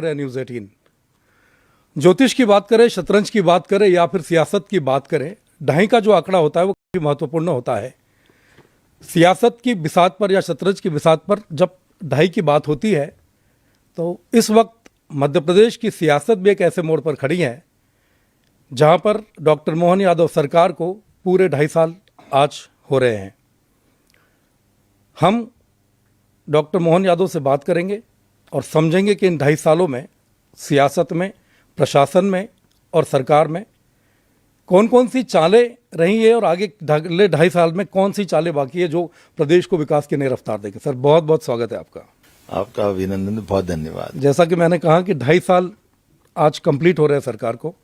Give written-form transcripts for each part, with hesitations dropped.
News 18। ज्योतिष की बात करें, शतरंज की बात करें या फिर सियासत की बात करें, ढाई का जो आंकड़ा होता है वो काफी महत्वपूर्ण होता है। सियासत की बिसात पर या शतरंज की बिसात पर जब ढाई की बात होती है तो इस वक्त मध्य प्रदेश की सियासत भी एक ऐसे मोड़ पर खड़ी है जहां पर डॉक्टर मोहन यादव सरकार को पूरे 2.5 साल आज हो रहे हैं। हम डॉक्टर मोहन यादव से बात करेंगे और समझेंगे कि इन 2.5 सालों में सियासत में, प्रशासन में और सरकार में कौन कौन सी चालें रही है और आगे अगले 2.5 साल में कौन सी चालें बाकी है जो प्रदेश को विकास की नई रफ्तार देंगे। सर, बहुत बहुत स्वागत है आपका। आपका अभिनंदन, बहुत धन्यवाद। जैसा कि मैंने कहा कि 2.5 साल आज कंप्लीट हो रहे हैं सरकार को।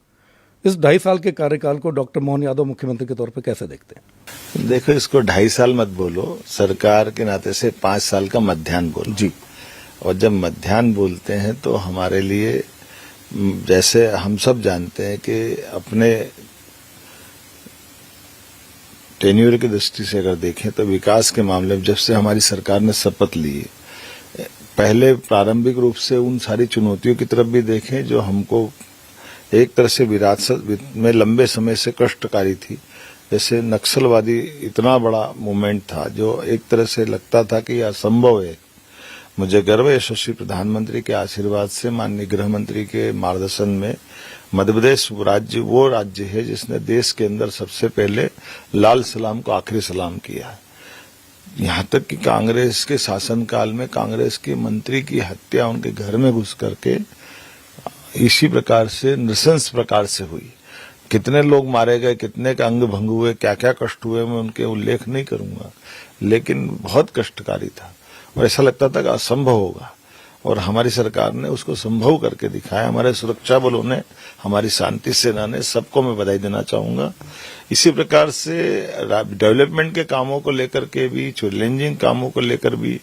इस 2.5 साल के कार्यकाल को डॉक्टर मोहन यादव मुख्यमंत्री के तौर पर कैसे देखते हैं? देखो, इसको 2.5 साल मत बोलो, सरकार के नाते से 5 साल का मध्याह्न बोलो जी। और जब मध्याह्न बोलते हैं तो हमारे लिए, जैसे हम सब जानते हैं कि अपने टेन्यूर की दृष्टि से अगर देखें तो विकास के मामले में जब से हमारी सरकार ने शपथ ली है, पहले प्रारंभिक रूप से उन सारी चुनौतियों की तरफ भी देखें जो हमको एक तरह से विरासत में लंबे समय से कष्टकारी थी। जैसे नक्सलवादी इतना बड़ा मूवमेंट था जो एक तरह से लगता था कि यह असंभव है। मुझे गर्व है यशस्वी प्रधानमंत्री के आशीर्वाद से, माननीय गृह मंत्री के मार्गदर्शन में मध्य प्रदेश वो राज्य है जिसने देश के अंदर सबसे पहले लाल सलाम को आखिरी सलाम किया है। यहाँ तक कि कांग्रेस के शासनकाल में कांग्रेस के मंत्री की हत्या उनके घर में घुस करके इसी प्रकार से नृशंस प्रकार से हुई। कितने लोग मारे गए, कितने का अंग भंग हुए, क्या क्या कष्ट हुए, मैं उनके उल्लेख नहीं करूंगा, लेकिन बहुत कष्टकारी था और ऐसा लगता था कि असंभव होगा और हमारी सरकार ने उसको संभव करके दिखाया। हमारे सुरक्षा बलों ने, हमारी शांति सेना ने, सबको मैं बधाई देना चाहूंगा। इसी प्रकार से डेवलपमेंट के कामों को लेकर के भी, चैलेंजिंग कामों को लेकर भी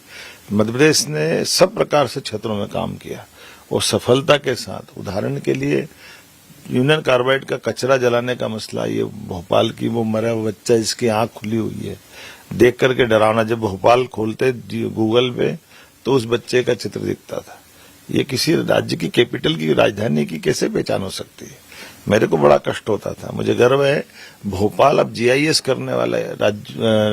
मध्य प्रदेश ने सब प्रकार से क्षेत्रों में काम किया और सफलता के साथ। उदाहरण के लिए यूनियन कार्बाइड का कचरा जलाने का मसला, ये भोपाल की वो मरा हुआ बच्चा जिसकी आंख खुली हुई है, देख करके डरावना। जब भोपाल खोलते गूगल पे तो उस बच्चे का चित्र दिखता था। ये किसी राज्य की कैपिटल की, राजधानी की कैसे पहचान हो सकती है? मेरे को बड़ा कष्ट होता था। मुझे गर्व है भोपाल अब जीआईएस करने वाला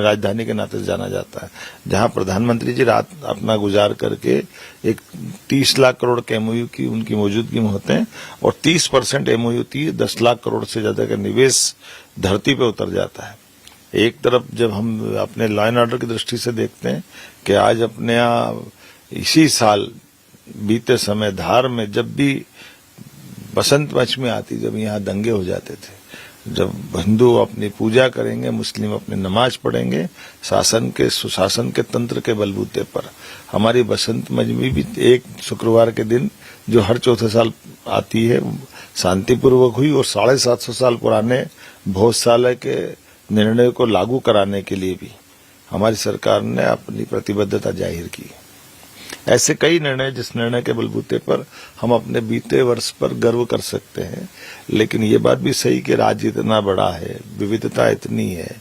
राजधानी के नाते जाना जाता है, जहां प्रधानमंत्री जी रात अपना गुजार करके एक 30 लाख करोड़ के एमओयू की उनकी मौजूदगी में होते हैं और 30% एमओयू 10 लाख करोड़ से ज्यादा का निवेश धरती पे उतर जाता है। एक तरफ जब हम अपने लॉ एंड ऑर्डर की दृष्टि से देखते हैं कि आज अपने यहाँ इसी साल बीते समय धार में जब भी बसंत पंचमी आती, जब यहाँ दंगे हो जाते थे, जब हिंदू अपनी पूजा करेंगे, मुस्लिम अपनी नमाज पढ़ेंगे, शासन के सुशासन के तंत्र के बलबूते पर, हमारी बसंत पंचमी भी एक शुक्रवार के दिन जो हर चौथे साल आती है, शांतिपूर्वक हुई और 750 साल पुराने भोजशाला के निर्णय को लागू कराने के लिए भी हमारी सरकार ने अपनी प्रतिबद्धता जाहिर की। ऐसे कई निर्णय, जिस निर्णय के बलबूते पर हम अपने बीते वर्ष पर गर्व कर सकते हैं। लेकिन ये बात भी सही कि राज्य इतना बड़ा है, विविधता इतनी है,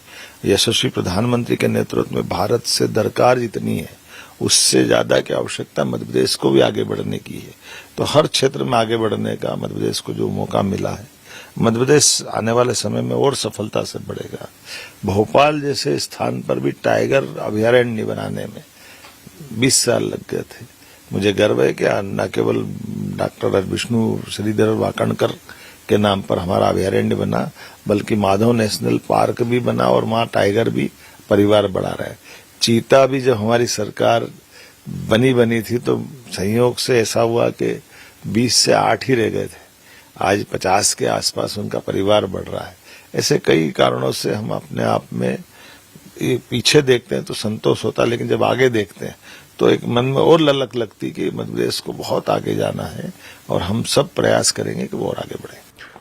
यशस्वी प्रधानमंत्री के नेतृत्व में भारत से दरकार जितनी है, उससे ज्यादा की आवश्यकता मध्य प्रदेश को भी आगे बढ़ने की है। तो हर क्षेत्र में आगे बढ़ने का मध्य प्रदेश को जो मौका मिला है, मध्य प्रदेश आने वाले समय में और सफलता से बढ़ेगा। भोपाल जैसे स्थान पर भी टाइगर अभयारण्य बनाने में 20 साल लग गए थे। मुझे गर्व है कि न केवल डॉक्टर विष्णु श्रीधर वाकणकर के नाम पर हमारा अभयारण्य बना, बल्कि माधव नेशनल पार्क भी बना और वहां टाइगर भी परिवार बढ़ा रहा है। चीता भी जब हमारी सरकार बनी थी तो संयोग से ऐसा हुआ कि 20 से 8 ही रह गए थे। आज 50 के आसपास उनका परिवार बढ़ रहा है। ऐसे कई कारणों से हम अपने आप में पीछे देखते हैं तो संतोष होता, लेकिन जब आगे देखते हैं तो एक मन में और ललक लगती कि मध्य प्रदेश को बहुत आगे जाना है और हम सब प्रयास करेंगे कि वो और आगे बढ़े।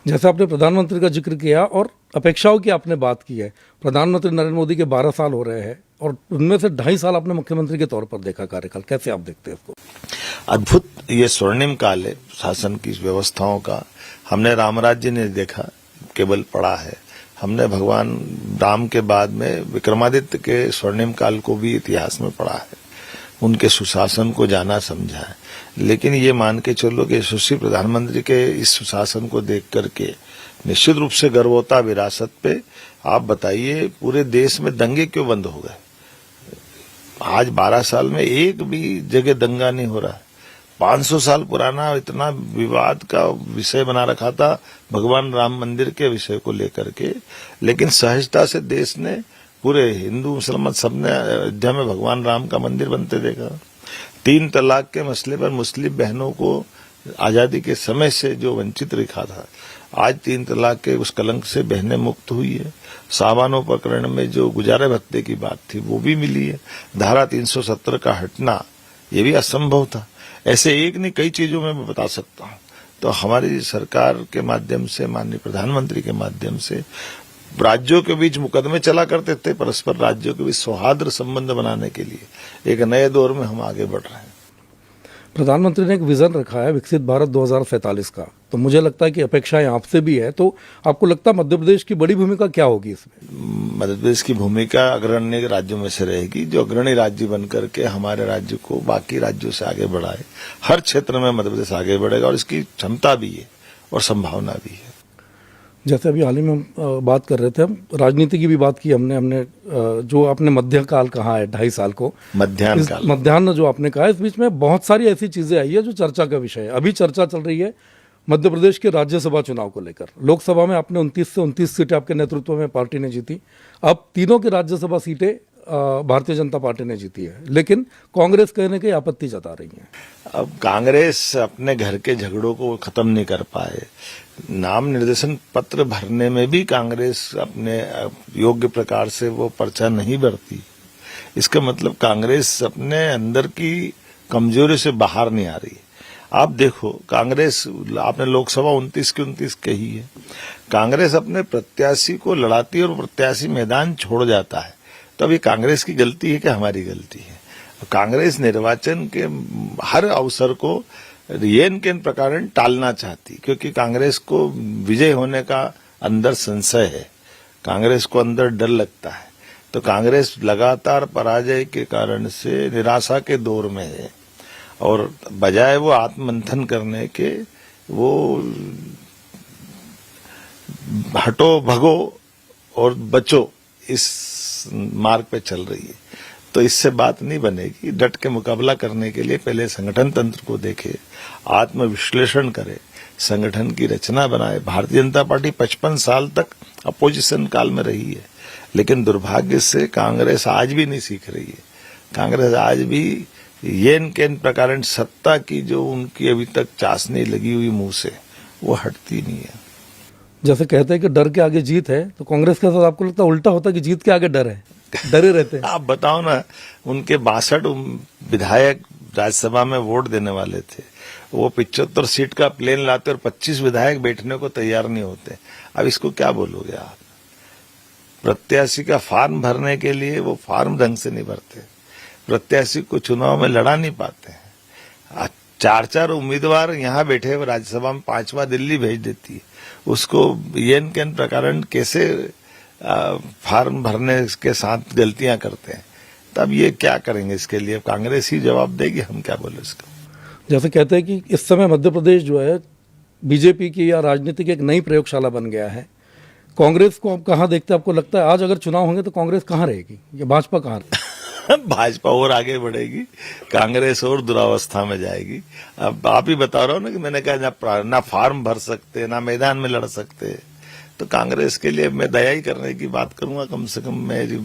जैसे आपने प्रधानमंत्री का जिक्र किया और अपेक्षाओं की आपने बात की है, प्रधानमंत्री नरेंद्र मोदी के 12 साल हो रहे हैं और उनमें से 2.5 साल आपने मुख्यमंत्री के तौर पर देखा कार्यकाल, कैसे आप देखते हैं इसको? अद्भुत, ये स्वर्णिम काल है शासन की व्यवस्थाओं का। हमने राम राज्य नहीं देखा, केवल पढ़ा है। हमने भगवान राम के बाद में विक्रमादित्य के स्वर्णिम काल को भी इतिहास में पढ़ा है, उनके सुशासन को जाना समझा है। लेकिन ये मान के चलो कि यशस्वी प्रधानमंत्री के इस सुशासन को देख करके निश्चित रूप से गर्व होता विरासत पे। आप बताइए पूरे देश में दंगे क्यों बंद हो गए? आज 12 साल में एक भी जगह दंगा नहीं हो रहा है। 500 साल पुराना इतना विवाद का विषय बना रखा था भगवान राम मंदिर के विषय को लेकर के, लेकिन सहजता से देश ने पूरे हिंदू मुसलमान सबने अयोध्या में भगवान राम का मंदिर बनते देखा। 3 तलाक के मसले पर मुस्लिम बहनों को आजादी के समय से जो वंचित रखा था, आज 3 तलाक के उस कलंक से बहनें मुक्त हुई है। सावानों प्रकरण में जो गुजारे भत्ते की बात थी वो भी मिली है। धारा 370 का हटना ये भी असंभव था। ऐसे एक नहीं कई चीजों में मैं बता सकता हूं। तो हमारी सरकार के माध्यम से, माननीय प्रधानमंत्री के माध्यम से राज्यों के बीच मुकदमे चला करते थे, परस्पर राज्यों के बीच सौहार्द संबंध बनाने के लिए एक नए दौर में हम आगे बढ़ रहे हैं। प्रधानमंत्री ने एक विजन रखा है विकसित भारत 2047 का, तो मुझे लगता है कि अपेक्षाएं आपसे भी है। तो आपको लगता है मध्य प्रदेश की बड़ी भूमिका क्या होगी इसमें? मध्य प्रदेश की भूमिका अग्रणी राज्यों में से रहेगी, जो अग्रणी राज्य बनकर के हमारे राज्य को बाकी राज्यों से आगे बढ़ाए। हर क्षेत्र में मध्य प्रदेश आगे बढ़ेगा और इसकी क्षमता भी है और संभावना भी है। जैसे अभी हाल ही में हम बात कर रहे थे, हम राजनीति की भी बात की हमने जो आपने मध्यकाल कहा है 2.5 साल को, मध्याह्न जो आपने कहा, इस बीच में बहुत सारी ऐसी चीजें आई है जो चर्चा का विषय है। अभी चर्चा चल रही है मध्य प्रदेश के राज्यसभा चुनाव को लेकर। लोकसभा में आपने 29 से 29 सीटें आपके नेतृत्व में पार्टी ने जीती। अब तीनों की राज्यसभा सीटें भारतीय जनता पार्टी ने जीती है, लेकिन कांग्रेस कहने की आपत्ति जता रही है। अब कांग्रेस अपने घर के झगड़ों को खत्म नहीं कर पाए। नाम निर्देशन पत्र भरने में भी कांग्रेस अपने योग्य प्रकार से वो पर्चा नहीं भरती। इसका मतलब कांग्रेस अपने अंदर की कमजोरी से बाहर नहीं आ रही। आप देखो कांग्रेस, आपने लोकसभा 29 की 29 कही है, कांग्रेस अपने प्रत्याशी को लड़ाती है और प्रत्याशी मैदान छोड़ जाता है। तो अभी कांग्रेस की गलती है कि हमारी गलती है? कांग्रेस निर्वाचन के हर अवसर को येन केन प्रकार टालना चाहती, क्योंकि कांग्रेस को विजय होने का अंदर संशय है, कांग्रेस को अंदर डर लगता है। तो कांग्रेस लगातार पराजय के कारण से निराशा के दौर में है और बजाय वो आत्ममंथन करने के वो हटो भगो और बचो इस मार्ग पे चल रही है। तो इससे बात नहीं बनेगी। डट के मुकाबला करने के लिए पहले संगठन तंत्र को देखे, आत्मविश्लेषण करे, संगठन की रचना बनाए। भारतीय जनता पार्टी 55 साल तक अपोजिशन काल में रही है, लेकिन दुर्भाग्य से कांग्रेस आज भी नहीं सीख रही है। कांग्रेस आज भी येन केन प्रकार सत्ता की जो उनकी अभी तक चाशनी लगी हुई मुंह से, वो हटती नहीं है। जैसे कहते हैं कि डर के आगे जीत है, तो कांग्रेस के साथ आपको लगता है उल्टा होता है कि जीत के आगे डर है, डरे रहते हैं? आप बताओ ना, उनके 62 विधायक राज्यसभा में वोट देने वाले थे, वो 75 सीट का प्लेन लाते और 25 विधायक बैठने को तैयार नहीं होते। अब इसको क्या बोलोगे आप? प्रत्याशी का फॉर्म भरने के लिए वो फॉर्म ढंग से नहीं भरते, प्रत्याशी को चुनाव में लड़ा नहीं पाते हैं। 4-4 उम्मीदवार यहाँ बैठे हुए राज्यसभा में, 5वां दिल्ली भेज देती है। उसको येन केन प्रकार कैसे फॉर्म भरने के साथ गलतियां करते हैं। तब ये क्या करेंगे? इसके लिए कांग्रेस ही जवाब देगी, हम क्या बोले इसका। जैसे कहते हैं कि इस समय मध्य प्रदेश जो है बीजेपी की या राजनीति की एक नई प्रयोगशाला बन गया है। कांग्रेस को आप कहाँ देखते हैं? आपको लगता है आज अगर चुनाव होंगे तो कांग्रेस कहाँ रहेगी या भाजपा कहाँ रहेगी? भाजपा और आगे बढ़ेगी, कांग्रेस और दुरावस्था में जाएगी। अब आप ही बता रहा हो ना कि मैंने कहा ना फॉर्म भर सकते, ना मैदान में लड़ सकते। तो कांग्रेस के लिए मैं दया ही करने की बात करूंगा। कम से कम मेरी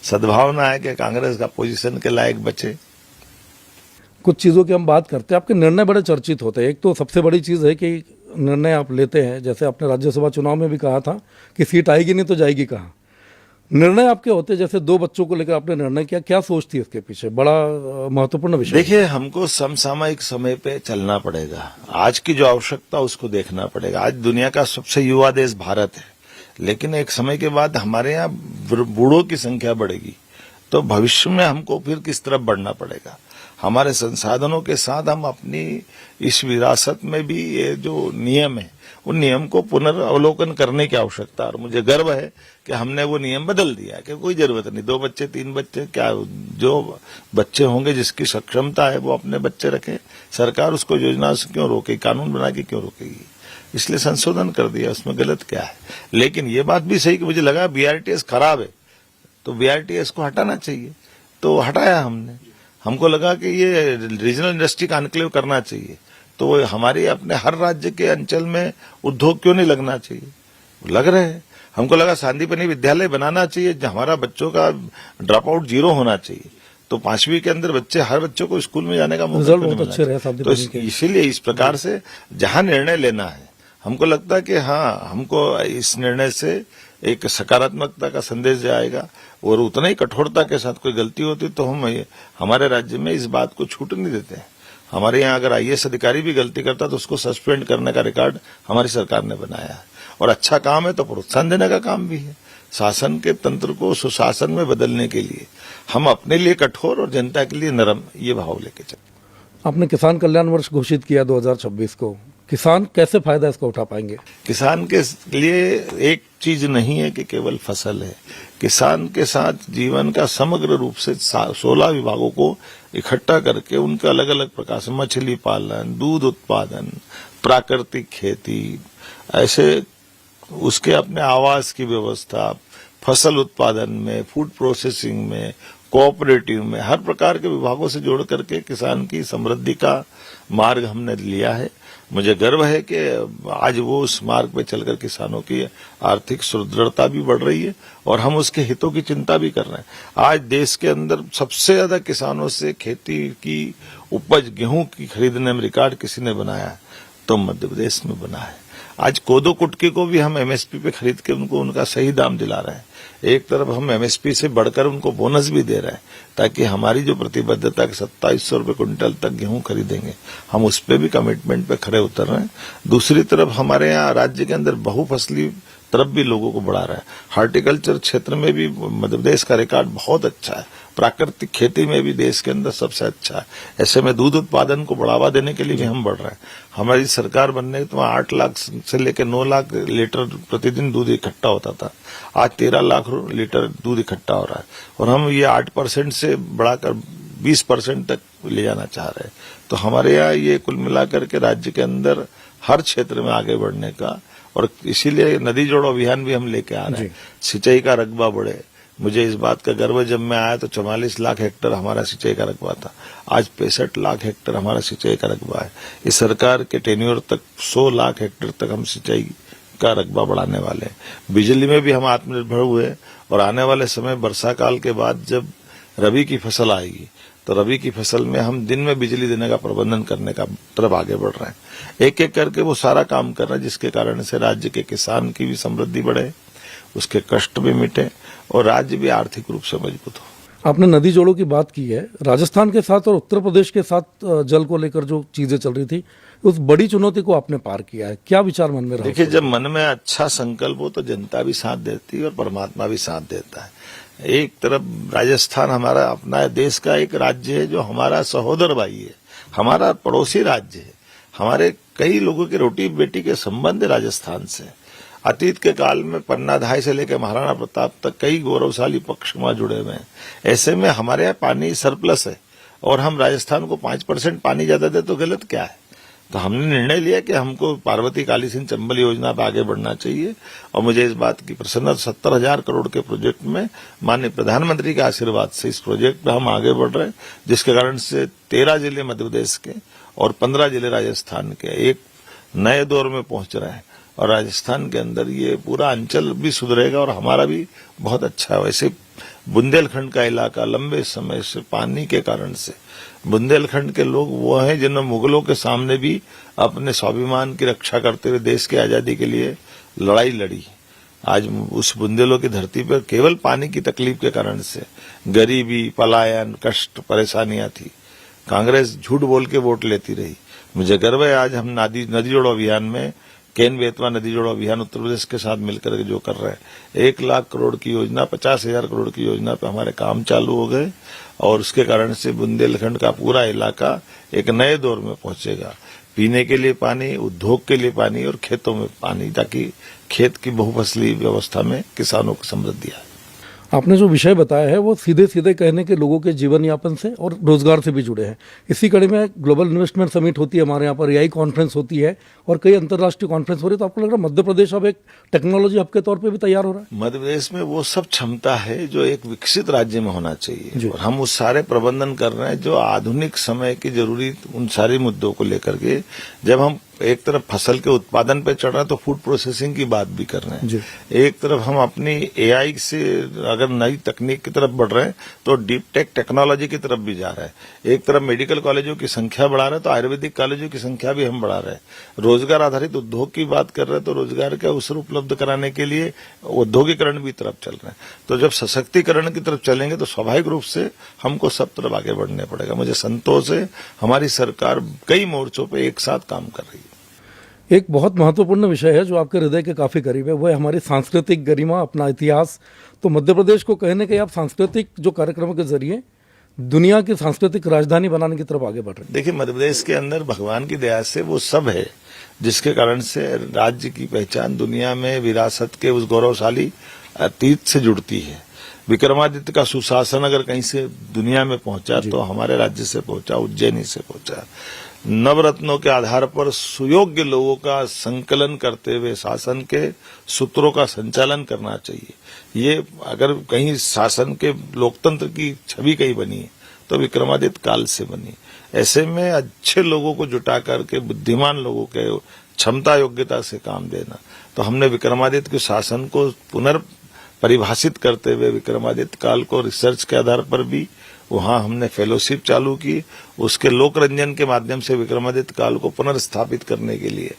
सद्भावना है कि कांग्रेस का पोजीशन के लायक बचे। कुछ चीज़ों की हम बात करते हैं, आपके निर्णय बड़े चर्चित होते हैं। एक तो सबसे बड़ी चीज़ है कि निर्णय आप लेते हैं, जैसे आपने राज्यसभा चुनाव में भी कहा था कि सीट आएगी नहीं तो जाएगी कहाँ। निर्णय आपके होते, जैसे 2 बच्चों को लेकर आपने निर्णय किया, क्या सोच थी इसके पीछे? बड़ा महत्वपूर्ण विषय। देखिए, हमको समसामयिक समय पे चलना पड़ेगा। आज की जो आवश्यकता उसको देखना पड़ेगा। आज दुनिया का सबसे युवा देश भारत है, लेकिन एक समय के बाद हमारे यहाँ बूढ़ों की संख्या बढ़ेगी, तो भविष्य में हमको फिर किस तरफ बढ़ना पड़ेगा। हमारे संसाधनों के साथ हम अपनी इस विरासत में भी ये जो नियम है उन नियम को पुनर्वलोकन करने की आवश्यकता है। और मुझे गर्व है कि हमने वो नियम बदल दिया कि कोई जरूरत नहीं, 2 बच्चे 3 बच्चे क्या, जो बच्चे होंगे जिसकी सक्षमता है वो अपने बच्चे रखे, सरकार उसको योजना से क्यों रोकेगी, कानून बना के क्यों रोकेगी। इसलिए संशोधन कर दिया, उसमें गलत क्या है। लेकिन ये बात भी सही कि मुझे लगा बीआरटीएस खराब है तो बीआरटीएस को हटाना चाहिए, तो हटाया हमने। हमको लगा कि ये रीजनल इंडस्ट्री का एन्क्लेव करना चाहिए, तो हमारे अपने हर राज्य के अंचल में उद्योग क्यों नहीं लगना चाहिए, लग रहे हैं। हमको लगा सांदीपनि विद्यालय बनाना चाहिए, हमारा बच्चों का ड्रॉप आउट 0 होना चाहिए, तो 5वीं के अंदर हर बच्चों को स्कूल में जाने का मौका बहुत अच्छे रहे तो इसीलिए इस प्रकार से जहां निर्णय लेना है, हमको लगता है कि हाँ, हमको इस निर्णय से एक सकारात्मकता का संदेश जाएगा और उतना ही कठोरता के साथ कोई गलती होती तो हम हमारे राज्य में इस बात को छूट नहीं देते हैं। हमारे यहाँ अगर आईएएस अधिकारी भी गलती करता तो उसको सस्पेंड करने का रिकॉर्ड हमारी सरकार ने बनाया है। और अच्छा काम है तो प्रोत्साहन देने का काम भी है। शासन के तंत्र को सुशासन में बदलने के लिए हम अपने लिए कठोर और जनता के लिए नरम, ये भाव लेके चलते। आपने किसान कल्याण वर्ष घोषित किया 2026 को, किसान कैसे फायदा इसका उठा पाएंगे? किसान के लिए एक चीज नहीं है कि केवल फसल है, किसान के साथ जीवन का समग्र रूप से 16 विभागों को इकट्ठा करके उनका अलग अलग प्रकार से मछली पालन, दूध उत्पादन, प्राकृतिक खेती, ऐसे उसके अपने आवास की व्यवस्था, फसल उत्पादन में, फूड प्रोसेसिंग में, कोऑपरेटिव में, हर प्रकार के विभागों से जोड़ करके किसान की समृद्धि का मार्ग हमने लिया है। मुझे गर्व है कि आज वो उस मार्ग पे चलकर किसानों की आर्थिक सुदृढ़ता भी बढ़ रही है और हम उसके हितों की चिंता भी कर रहे हैं। आज देश के अंदर सबसे ज्यादा किसानों से खेती की उपज गेहूं की खरीदने में रिकॉर्ड किसी ने बनाया है तो मध्य प्रदेश में बना है। आज कोदो कुटकी को भी हम एमएसपी पे खरीद के उनको उनका सही दाम दिला रहे हैं। एक तरफ हम एमएसपी से बढ़कर उनको बोनस भी दे रहे हैं ताकि हमारी जो प्रतिबद्धता के 2700 रुपए क्विंटल तक गेहूं खरीदेंगे, हम उस पे भी कमिटमेंट पे खरे उतर रहे हैं। दूसरी तरफ हमारे यहाँ राज्य के अंदर बहुफसली तरफ भी लोगों को बढ़ा रहा है। हार्टिकल्चर क्षेत्र में भी मध्य प्रदेश का रिकॉर्ड बहुत अच्छा है, प्राकृतिक खेती में भी देश के अंदर सबसे अच्छा है। ऐसे में दूध उत्पादन को बढ़ावा देने के लिए भी हम बढ़ रहे हैं। हमारी सरकार बनने तो 8 लाख से लेकर 9 लाख लीटर प्रतिदिन दूध इकट्ठा होता था, आज 13 लाख लीटर दूध इकट्ठा हो रहा है और हम ये 8% से बढ़ाकर 20% तक ले जाना चाह रहे हैं। तो हमारे यहाँ ये कुल मिलाकर के राज्य के अंदर हर क्षेत्र में आगे बढ़ने का, और इसीलिए नदी जोड़ो अभियान भी हम लेके आ रहे हैं। सिंचाई का रकबा बढ़े, मुझे इस बात का गर्व है, जब मैं आया तो 44 लाख हेक्टेयर हमारा सिंचाई का रकबा था, आज 65 लाख हेक्टेयर हमारा सिंचाई का रकबा है। इस सरकार के टेन्योर तक 100 लाख हेक्टेयर तक हम सिंचाई का रकबा बढ़ाने वाले हैं। बिजली में भी हम आत्मनिर्भर हुए और आने वाले समय वर्षा काल के बाद जब रबी की फसल आएगी तो रबी की फसल में हम दिन में बिजली देने का प्रबंधन करने का तरफ आगे बढ़ रहे हैं। एक एक करके वो सारा काम कर रहे हैं जिसके कारण से राज्य के किसान की भी समृद्धि बढ़े, उसके कष्ट भी मिटे और राज्य भी आर्थिक रूप से मजबूत हो। आपने नदी जोड़ों की बात की है, राजस्थान के साथ और उत्तर प्रदेश के साथ जल को लेकर जो चीजें चल रही थी, उस बड़ी चुनौती को आपने पार किया है, क्या विचार मन में रहा? देखिए, जब मन में अच्छा संकल्प हो तो जनता भी साथ देती है और परमात्मा भी साथ देता है। एक तरफ राजस्थान हमारा अपना देश का एक राज्य है जो हमारा सहोदर भाई है, हमारा पड़ोसी राज्य है, हमारे कई लोगों की रोटी बेटी के संबंध है राजस्थान से। अतीत के काल में पन्नाधाय से लेकर महाराणा प्रताप तक कई गौरवशाली पक्ष वहां जुड़े हुए हैं। ऐसे में हमारे यहाँ पानी सरप्लस है और हम राजस्थान को 5% पानी ज्यादा दे तो गलत क्या है। तो हमने निर्णय लिया कि हमको पार्वती काली सिंह चंबल योजना पर आगे बढ़ना चाहिए और मुझे इस बात की प्रसन्नता, 70,000 करोड़ के प्रोजेक्ट में माननीय प्रधानमंत्री के आशीर्वाद से इस प्रोजेक्ट पे हम आगे बढ़ रहे हैं, जिसके कारण से 13 जिले मध्य प्रदेश के और 15 जिले राजस्थान के एक नए दौर में पहुंच रहे हैं और राजस्थान के अंदर ये पूरा अंचल भी सुधरेगा और हमारा भी बहुत अच्छा है। वैसे बुंदेलखंड का इलाका लंबे समय से पानी के कारण से, बुंदेलखंड के लोग वो हैं जिन्होंने मुगलों के सामने भी अपने स्वाभिमान की रक्षा करते हुए देश की आजादी के लिए लड़ाई लड़ी। आज उस बुंदेलों की धरती पर केवल पानी की तकलीफ के कारण से गरीबी, पलायन, कष्ट, परेशानियां थी। कांग्रेस झूठ बोल के वोट लेती रही। मुझे गर्व है आज हम नदी जोड़ो अभियान में, केन बेतवा नदी जोड़ो अभियान उत्तर प्रदेश के साथ मिलकर के जो कर रहे हैं, 1 लाख करोड़ की योजना, 50,000 करोड़ की योजना पे हमारे काम चालू हो गए और उसके कारण से बुंदेलखंड का पूरा इलाका एक नए दौर में पहुंचेगा। पीने के लिए पानी, उद्योग के लिए पानी और खेतों में पानी, ताकि खेत की बहुफसली व्यवस्था में किसानों को समृद्धि आए। आपने जो विषय बताया है वो सीधे सीधे कहने के लोगों के जीवन यापन से और रोजगार से भी जुड़े हैं। इसी कड़ी में ग्लोबल इन्वेस्टमेंट समिट होती है हमारे यहाँ पर, एआई कॉन्फ्रेंस होती है और कई अंतर्राष्ट्रीय कॉन्फ्रेंस हो रही है। तो आपको लग रहा है मध्य प्रदेश अब एक टेक्नोलॉजी हब के तौर पे भी तैयार हो रहा है? मध्य प्रदेश में वो सब क्षमता है जो एक विकसित राज्य में होना जी। चाहिए, और हम उस सारे प्रबंधन कर रहे हैं जो आधुनिक समय की जरूरी उन सारे मुद्दों को लेकर के। जब हम एक तरफ फसल के उत्पादन पे चढ़ रहे हैं तो फूड प्रोसेसिंग की बात भी कर रहे हैं, एक तरफ हम अपनी एआई से अगर नई तकनीक की तरफ बढ़ रहे हैं तो डीप टेक टेक्नोलॉजी की तरफ भी जा रहा है। एक तरफ मेडिकल कॉलेजों की संख्या बढ़ा रहे हैं तो आयुर्वेदिक कॉलेजों की संख्या भी हम बढ़ा रहे हैं। रोजगार आधारित उद्योग की बात कर रहे हैं तो रोजगार के अवसर उपलब्ध कराने के लिए औद्योगिकरण भी तरफ चल रहे हैं। तो जब सशक्तिकरण की तरफ चलेंगे तो स्वाभाविक रूप से हमको सब तरफ आगे बढ़ने पड़ेगा। मुझे संतोष है हमारी सरकार कई मोर्चों पर एक साथ काम कर रही है। एक बहुत महत्वपूर्ण विषय है जो आपके हृदय के काफ़ी करीब है, वो है हमारी सांस्कृतिक गरिमा, अपना इतिहास। तो मध्य प्रदेश को कहने के आप सांस्कृतिक जो कार्यक्रमों के जरिए दुनिया की सांस्कृतिक राजधानी बनाने की तरफ आगे बढ़ रहे हैं। देखिए, मध्य प्रदेश के अंदर भगवान की दया से वो सब है जिसके कारण से राज्य की पहचान दुनिया में विरासत के उस गौरवशाली अतीत से जुड़ती है। विक्रमादित्य का सुशासन अगर कहीं से दुनिया में पहुंचा तो हमारे राज्य से पहुंचा, उज्जैनी से पहुंचा। नवरत्नों के आधार पर सुयोग्य लोगों का संकलन करते हुए शासन के सूत्रों का संचालन करना चाहिए। ये अगर कहीं शासन के लोकतंत्र की छवि कहीं बनी है तो विक्रमादित्य काल से बनी। ऐसे में अच्छे लोगों को जुटा करके बुद्धिमान लोगों के क्षमता योग्यता से काम देना। तो हमने विक्रमादित्य के शासन को पुनर्परिभाषित करते हुए विक्रमादित्य काल को रिसर्च के आधार पर भी वहां हमने फेलोशिप चालू की। उसके लोक रंजन के माध्यम से विक्रमादित्य काल को पुनर्स्थापित करने के लिए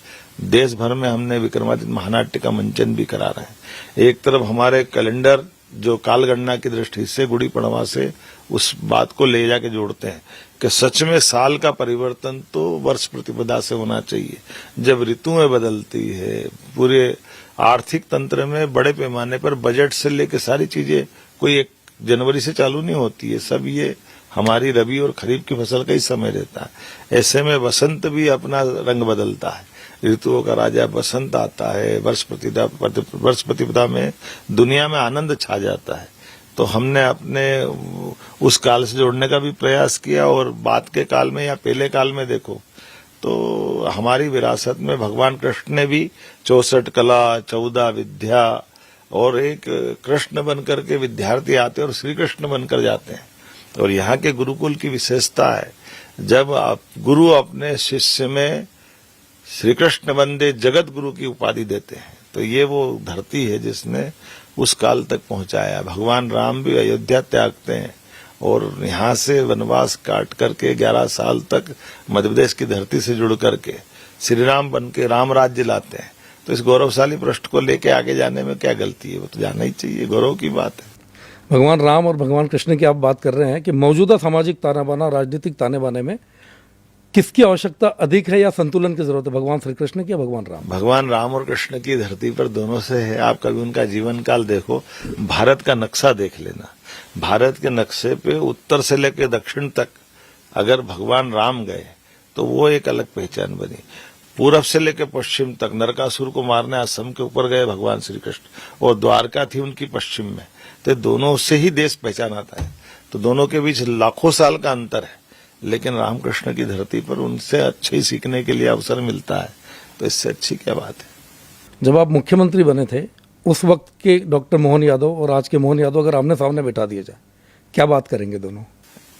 देश भर में हमने विक्रमादित्य महानाट्य का मंचन भी करा रहे हैं। एक तरफ हमारे कैलेंडर जो कालगणना की दृष्टि से गुड़ी पड़वा से उस बात को ले जाके जोड़ते हैं कि सच में साल का परिवर्तन तो वर्ष प्रतिपदा से होना चाहिए। जब ऋतुएं बदलती है, पूरे आर्थिक तंत्र में बड़े पैमाने पर बजट से लेकर सारी चीजें कोई एक जनवरी से चालू नहीं होती है। सब ये हमारी रबी और खरीफ की फसल का ही समय रहता है। ऐसे में बसंत भी अपना रंग बदलता है, ऋतुओं का राजा बसंत आता है। वर्ष प्रतिपदा में दुनिया में आनंद छा जाता है। तो हमने अपने उस काल से जोड़ने का भी प्रयास किया। और बात के काल में या पहले काल में देखो तो हमारी विरासत में भगवान कृष्ण ने भी 64 कला, 14 विद्या और एक कृष्ण बनकर के विद्यार्थी आते हैं और श्री कृष्ण बनकर जाते हैं। और यहाँ के गुरुकुल की विशेषता है, जब आप गुरु अपने शिष्य में श्री कृष्ण वंदे जगत गुरु की उपाधि देते हैं तो ये वो धरती है जिसने उस काल तक पहुंचाया। भगवान राम भी अयोध्या त्यागते हैं और यहाँ से वनवास काट करके 11 साल तक मध्य प्रदेश की धरती से जुड़ करके श्री राम बन के राम राज्य लाते हैं। तो इस गौरवशाली पृष्ठ को लेके आगे जाने में क्या गलती है? वो तो जाना ही चाहिए, गौरव की बात है। भगवान राम और भगवान कृष्ण की आप बात कर रहे हैं कि मौजूदा सामाजिक ताना बाना, राजनीतिक ताने बाने में किसकी आवश्यकता अधिक है या संतुलन की जरूरत है, भगवान श्री कृष्ण की या भगवान राम? भगवान राम और कृष्ण की धरती पर दोनों से है। आप कभी उनका जीवन काल देखो, भारत का नक्शा देख लेना। भारत के नक्शे पे उत्तर से लेकर दक्षिण तक अगर भगवान राम गए तो वो एक अलग पहचान बनी। पूरब से लेकर पश्चिम तक नरकासुर को मारने असम के ऊपर गए भगवान श्री कृष्ण और द्वारका थी उनकी पश्चिम में। तो दोनों से ही देश पहचान आता है। तो दोनों के बीच लाखों साल का अंतर है, लेकिन रामकृष्ण की धरती पर उनसे अच्छे ही सीखने के लिए अवसर मिलता है। तो इससे अच्छी क्या बात है। जब आप मुख्यमंत्री बने थे उस वक्त के डॉक्टर मोहन यादव और आज के मोहन यादव अगर आमने सामने बैठा दिए जाए, क्या बात करेंगे दोनों?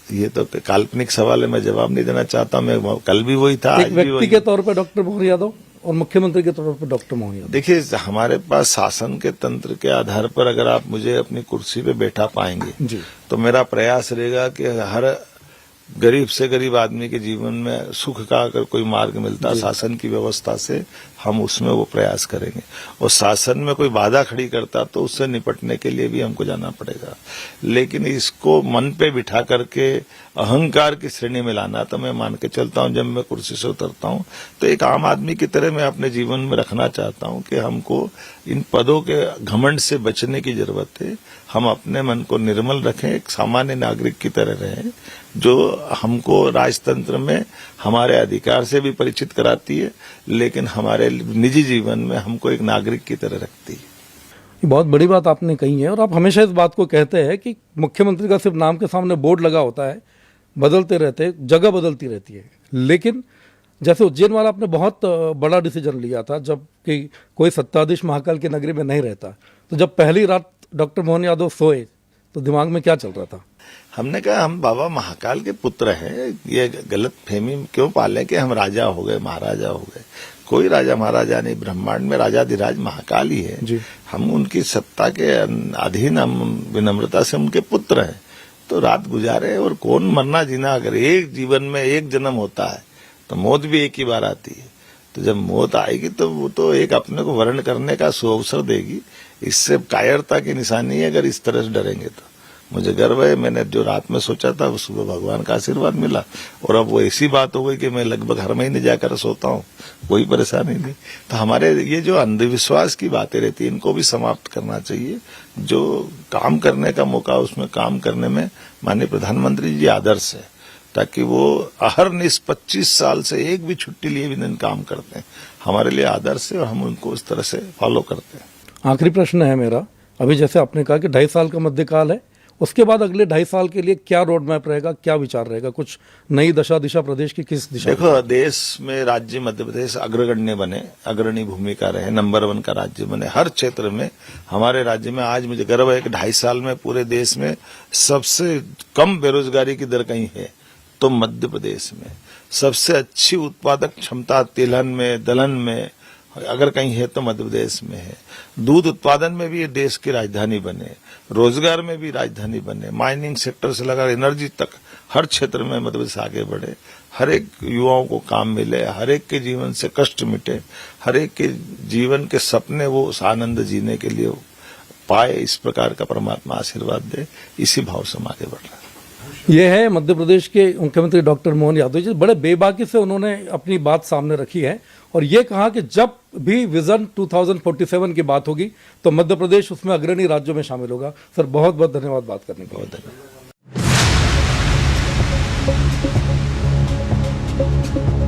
ये तो काल्पनिक सवाल है, मैं जवाब नहीं देना चाहता। मैं कल भी वही था, एक व्यक्ति के तौर पर डॉक्टर मोहन यादव और मुख्यमंत्री के तौर पर डॉक्टर मोहन यादव। देखिए, हमारे पास शासन के तंत्र के आधार पर अगर आप मुझे अपनी कुर्सी पे बैठा पाएंगे तो मेरा प्रयास रहेगा कि हर गरीब से गरीब आदमी के जीवन में सुख का अगर कोई मार्ग मिलता शासन की व्यवस्था से, हम उसमें वो प्रयास करेंगे। और शासन में कोई बाधा खड़ी करता तो उससे निपटने के लिए भी हमको जाना पड़ेगा। लेकिन इसको मन पे बिठा करके अहंकार की श्रेणी में लाना, तो मैं मान के चलता हूं, जब मैं कुर्सी से उतरता हूं तो एक आम आदमी की तरह मैं अपने जीवन में रखना चाहता हूं कि हमको इन पदों के घमंड से बचने की जरूरत है। हम अपने मन को निर्मल रखें, एक सामान्य नागरिक की तरह रहें, जो हमको राजतंत्र में हमारे अधिकार से भी परिचित कराती है, लेकिन हमारे निजी जीवन में हमको एक नागरिक की तरह रखती है। ये बहुत बड़ी बात आपने कही है, और आप हमेशा इस बात को कहते हैं कि मुख्यमंत्री का सिर्फ नाम के सामने बोर्ड लगा होता है, बदलते रहते, जगह बदलती रहती है। लेकिन जैसे उज्जैन वाला आपने बहुत बड़ा डिसीजन लिया था, जब कि कोई सत्ताधीश महाकाल की नगरी में नहीं रहता, तो जब पहली रात डॉक्टर मोहन यादव सोए तो दिमाग में क्या चल रहा था? हमने कहा हम बाबा महाकाल के पुत्र हैं, ये गलत फहमी क्यों पाले कि हम राजा हो गए, महाराजा हो गए। कोई राजा महाराजा नहीं, ब्रह्मांड में राजाधिराज महाकाल ही है जी। हम उनकी सत्ता के अधीन, हम विनम्रता से उनके पुत्र हैं। तो रात गुजारे, और कौन मरना जीना, अगर एक जीवन में एक जन्म होता है तो मौत भी एक ही बार आती है। तो जब मौत आएगी तो वो तो एक अपने को वर्ण करने का सुअवसर देगी। इससे कायरता की निशानी है अगर इस तरह से डरेंगे तो। मुझे गर्व है, मैंने जो रात में सोचा था वो सुबह भगवान का आशीर्वाद मिला, और अब वो ऐसी बात हो गई कि मैं लगभग हर महीने जाकर सोता हूँ, कोई परेशानी नहीं। तो हमारे ये जो अंधविश्वास की बातें रहती है, इनको भी समाप्त करना चाहिए। जो काम करने का मौका, उसमें काम करने में माननीय प्रधानमंत्री जी आदर्श है, ताकि वो अहरनिश 25 साल से एक भी छुट्टी लिए बिना काम करते हैं। हमारे लिए आदर्श है और हम उनको इस तरह से फॉलो करते हैं। आखिरी प्रश्न है मेरा, अभी जैसे आपने कहा कि 2.5 साल का मध्यकाल है, उसके बाद अगले 2.5 साल के लिए क्या रोड मैप रहेगा, क्या विचार रहेगा? कुछ नई दशा दिशा प्रदेश की किस दिशा? देखो, देश में राज्य मध्य प्रदेश अग्रगण्य बने, अग्रणी भूमिका रहे, नंबर 1 का राज्य बने हर क्षेत्र में। हमारे राज्य में आज मुझे गर्व है कि 2.5 साल में पूरे देश में सबसे कम बेरोजगारी की दर कहीं है तो मध्य प्रदेश में। सबसे अच्छी उत्पादक क्षमता तिलहन में, दलहन में अगर कहीं है तो मध्य प्रदेश में है। दूध उत्पादन में भी ये देश की राजधानी बने, रोजगार में भी राजधानी बने, माइनिंग सेक्टर से लगा एनर्जी तक हर क्षेत्र में मध्य प्रदेश आगे बढ़े, हर एक युवाओं को काम मिले, हर एक के जीवन से कष्ट मिटे, हर एक के जीवन के सपने वो आनंद जीने के लिए पाए, इस प्रकार का परमात्मा आशीर्वाद दे, इसी भाव से हम आगे बढ़ रहे हैं। ये है मध्य प्रदेश के मुख्यमंत्री डॉक्टर मोहन यादव जी। बड़े बेबाकी से उन्होंने अपनी बात सामने रखी है और ये कहा कि जब भी विजन 2047 की बात होगी तो मध्य प्रदेश उसमें अग्रणी राज्यों में शामिल होगा। सर बहुत बहुत धन्यवाद बात करने के लिए। बहुत धन्यवाद।